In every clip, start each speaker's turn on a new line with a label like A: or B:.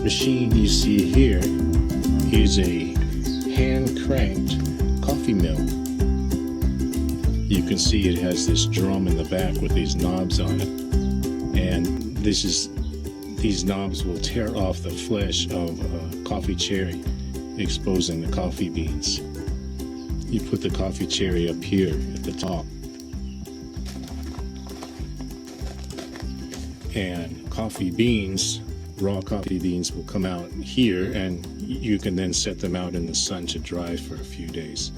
A: This machine you see here is a hand-cranked coffee mill. You can see it has this drum in the back with these knobs on it, and these knobs will tear off the flesh of a coffee cherry, exposing the coffee beans. You put the coffee cherry up here at the top, and coffee beans, raw coffee beans, will come out here, and you can then set them out in the sun to dry for a few days.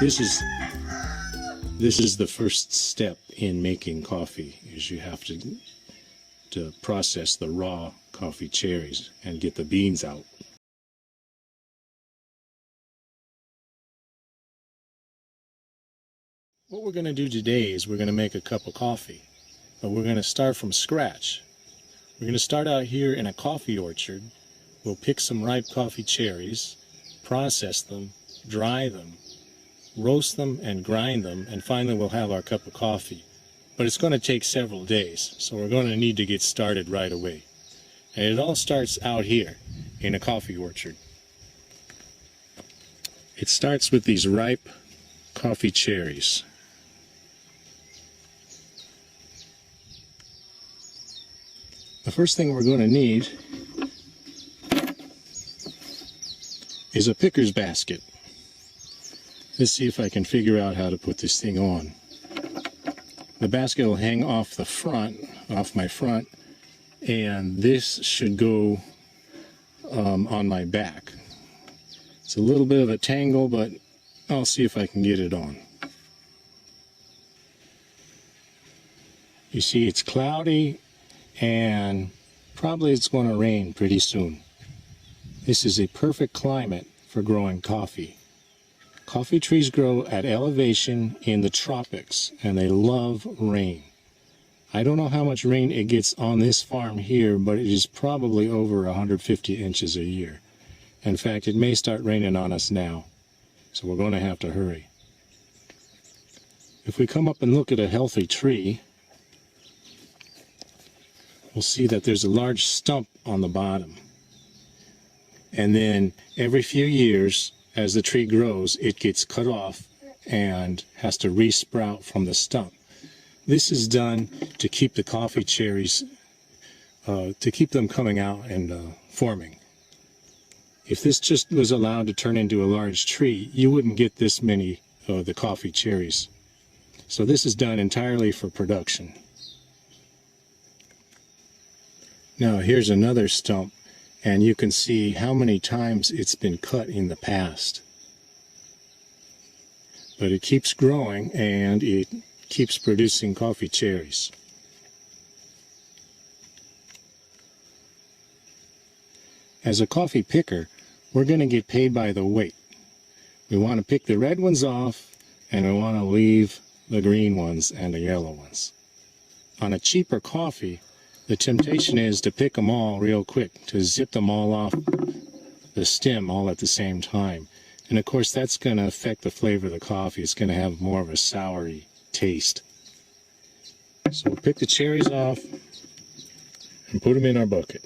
A: This is the first step in making coffee, is you have to process the raw coffee cherries and get the beans out. What we're going to do today is we're going to make a cup of coffee, but we're going to start from scratch. We're going to start out here in a coffee orchard. We'll pick some ripe coffee cherries, process them, dry them, roast them and grind them, and finally we'll have our cup of coffee. But it's going to take several days, so we're going to need to get started right away. And it all starts out here in a coffee orchard. It starts with these ripe coffee cherries. The first thing we're going to need is a picker's basket. Let's see if I can figure out how to put this thing on. The basket will hang off the front, off my front, and this should go on my back. It's a little bit of a tangle, but I'll see if I can get it on. You see, it's cloudy, and probably it's going to rain pretty soon. This is a perfect climate for growing coffee. Coffee trees grow at elevation in the tropics, and they love rain. I don't know how much rain it gets on this farm here, but it is probably over 150 inches a year. In fact, it may start raining on us now, so we're going to have to hurry. If we come up and look at a healthy tree, we'll see that there's a large stump on the bottom. And then every few years, as the tree grows, it gets cut off and has to re-sprout from the stump. This is done to keep the coffee cherries, to keep them coming out and forming. If this just was allowed to turn into a large tree, you wouldn't get this many of the coffee cherries. So this is done entirely for production. Now here's another stump, and you can see how many times it's been cut in the past. But it keeps growing, and it keeps producing coffee cherries. As a coffee picker, we're going to get paid by the weight. We want to pick the red ones off, and we want to leave the green ones and the yellow ones. On a cheaper coffee, the temptation is to pick them all real quick, to zip them all off the stem all at the same time. And of course that's going to affect the flavor of the coffee. It's going to have more of a soury taste. So we'll pick the cherries off and put them in our bucket.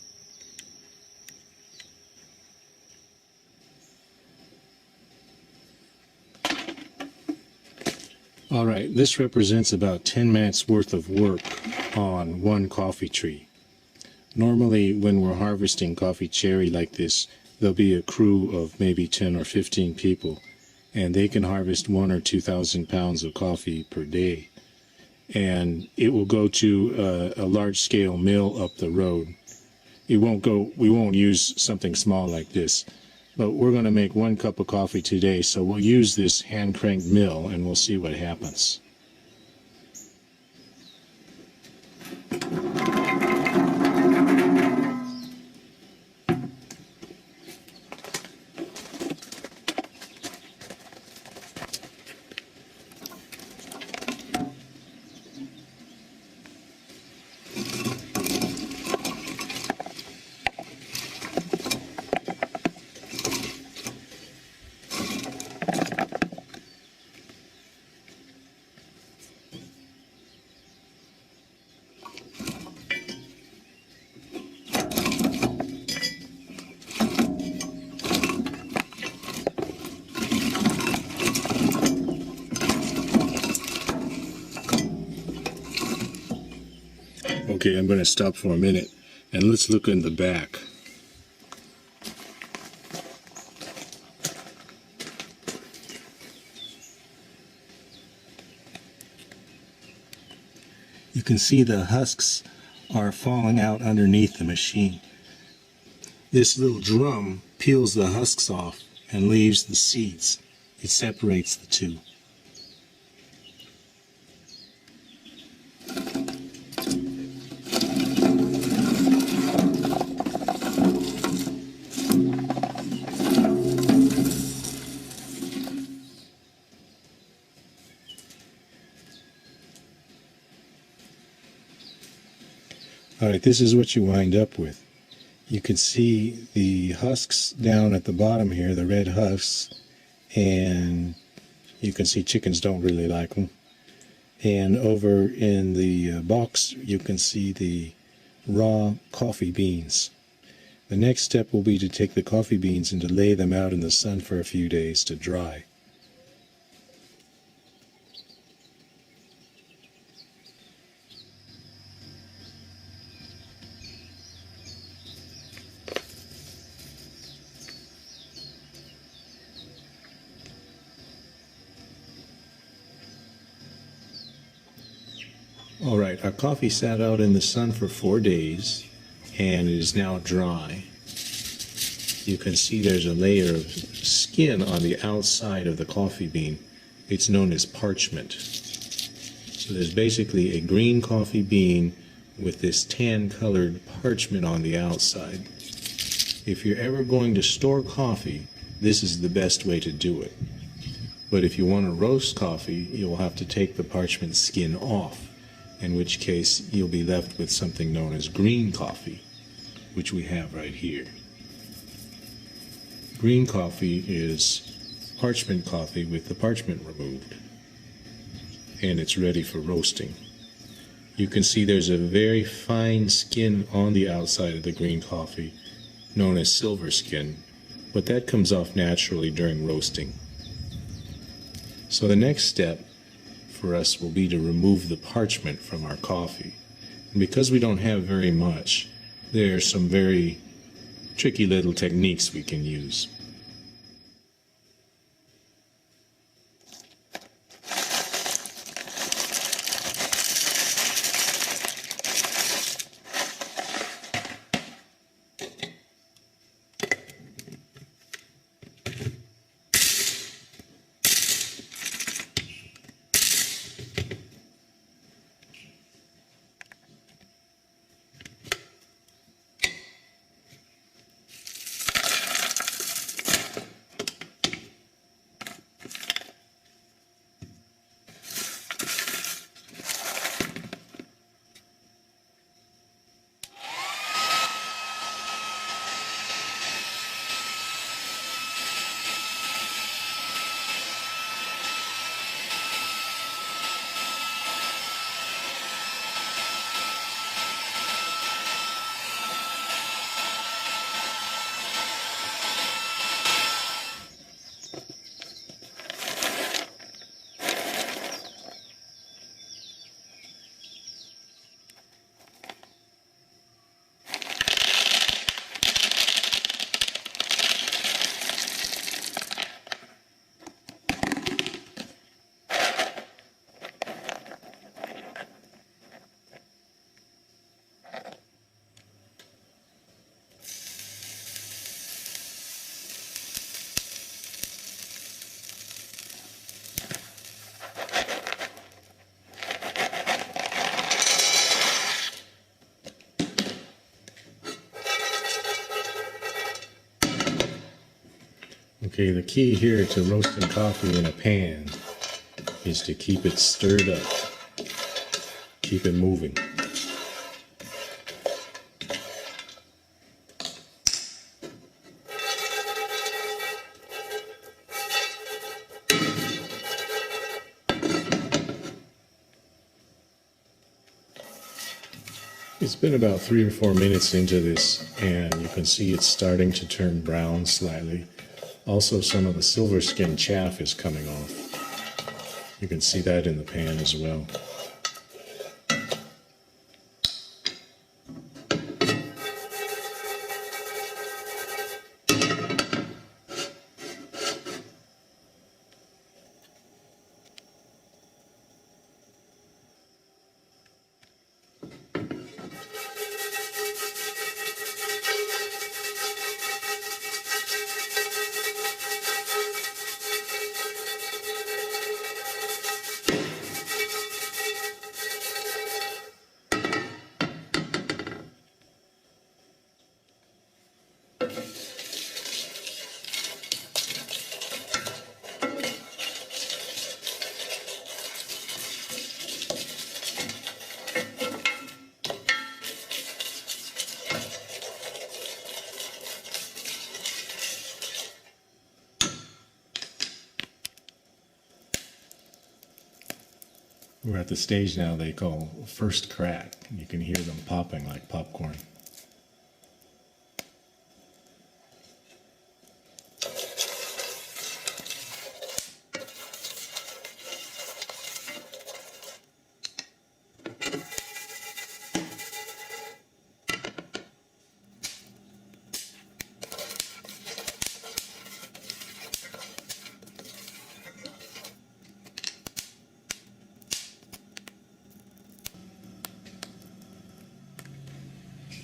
A: Alright, this represents about 10 minutes worth of work on one coffee tree. Normally when we're harvesting coffee cherry like this, there'll be a crew of maybe 10 or 15 people, and they can harvest 1,000 or 2,000 pounds of coffee per day. And it will go to a large-scale mill up the road. We won't use something small like this. But we're going to make 1 cup of coffee today, so we'll use this hand-cranked mill and we'll see what happens. Okay, I'm going to stop for a minute and let's look in the back. You can see the husks are falling out underneath the machine. This little drum peels the husks off and leaves the seeds. It separates the two. Alright, this is what you wind up with. You can see the husks down at the bottom here, the red husks, and you can see chickens don't really like them. And over in the box you can see the raw coffee beans. The next step will be to take the coffee beans and to lay them out in the sun for a few days to dry. Alright, our coffee sat out in the sun for 4 days and it is now dry. You can see there's a layer of skin on the outside of the coffee bean. It's known as parchment. So there's basically a green coffee bean with this tan colored parchment on the outside. If you're ever going to store coffee, this is the best way to do it. But if you want to roast coffee, you'll have to take the parchment skin off, in which case you'll be left with something known as green coffee, which we have right here. Green coffee is parchment coffee with the parchment removed, and it's ready for roasting. You can see there's a very fine skin on the outside of the green coffee, known as silver skin, but that comes off naturally during roasting. So the next step for us will be to remove the parchment from our coffee. And because we don't have very much, there are some very tricky little techniques we can use. Okay, the key here to roasting coffee in a pan is to keep it stirred up, keep it moving. It's been about 3 or 4 minutes into this, and you can see it's starting to turn brown slightly. Also, some of the silver skin chaff is coming off. You can see that in the pan as well. We're at the stage now they call first crack. You can hear them popping like popcorn.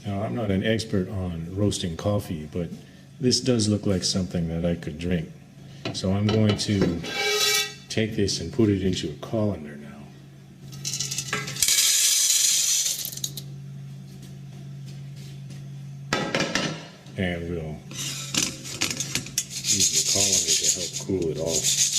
A: Now, I'm not an expert on roasting coffee, but this does look like something that I could drink. So I'm going to take this and put it into a colander now. And we'll use the colander to help cool it off.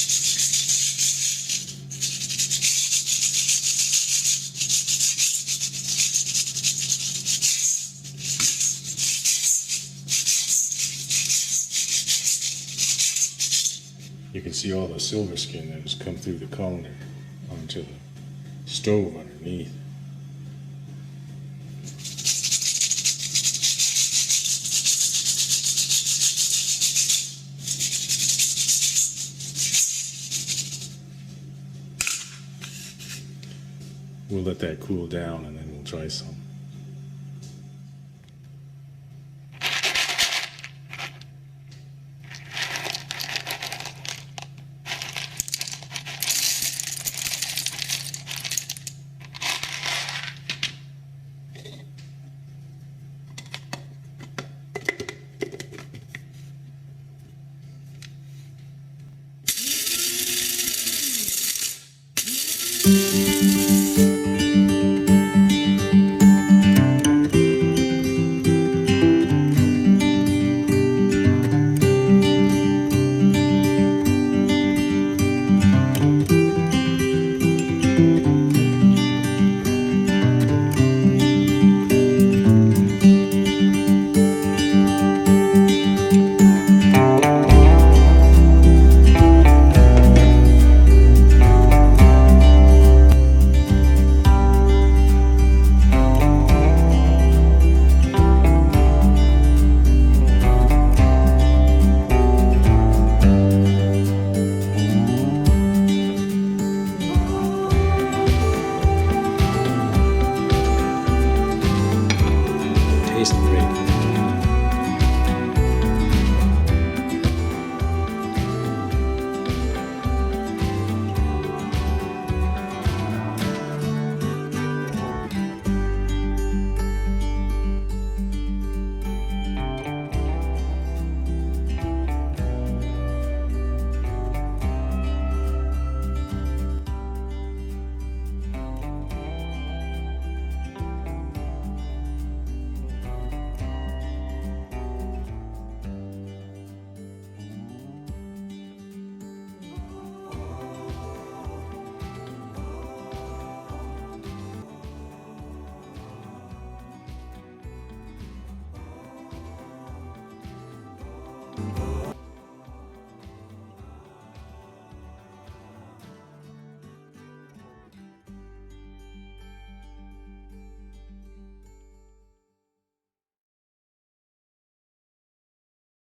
A: You can see all the silver skin that has come through the colander onto the stove underneath. We'll let that cool down and then we'll try some.